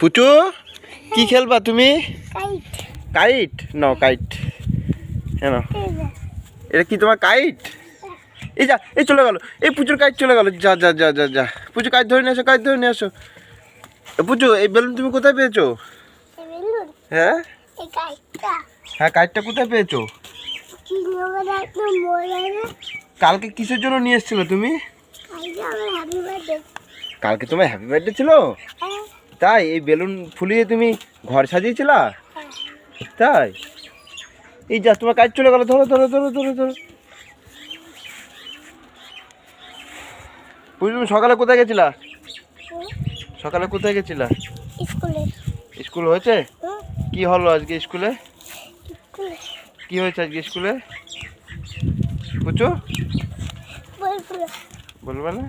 পুচু কি খেলবা তুমি? কাইট নাও, কাইট হ্যাঁ নাও। এটা কি তোমার কাইট? এই যা, এই চলে গেল, এই পুচুর কাইট চলে গেল। যা যা যা যা যা, পুচু কাইট ধরে নিয়ে আসো, কাইট ধরে নিয়ে আসো। পুচু এই বেলুন তুমি কোথায় পেয়েছো? হ্যাঁ হ্যাঁ, কাইটটা কোথায় পেয়েছো? কালকে কিসের জন্য নিয়ে এসেছিলে তুমি? কালকে তোমার হ্যাপি বার্থডে ছিল? তাই এই বেলুন ফুলিয়ে তুমি ঘর সাজিয়েছিলা? তাই? এই যা, তোমার কাজ চলে গেল। ধরো ধরো ধরো ধরো ধরো। তুমি সকালে কোথায় গেছিলা? সকালে কোথায় গেছিলা? স্কুল হয়েছে? কি হলো আজকে স্কুলে? কি হয়েছে আজকে স্কুলে? বুঝছো? বলবে না?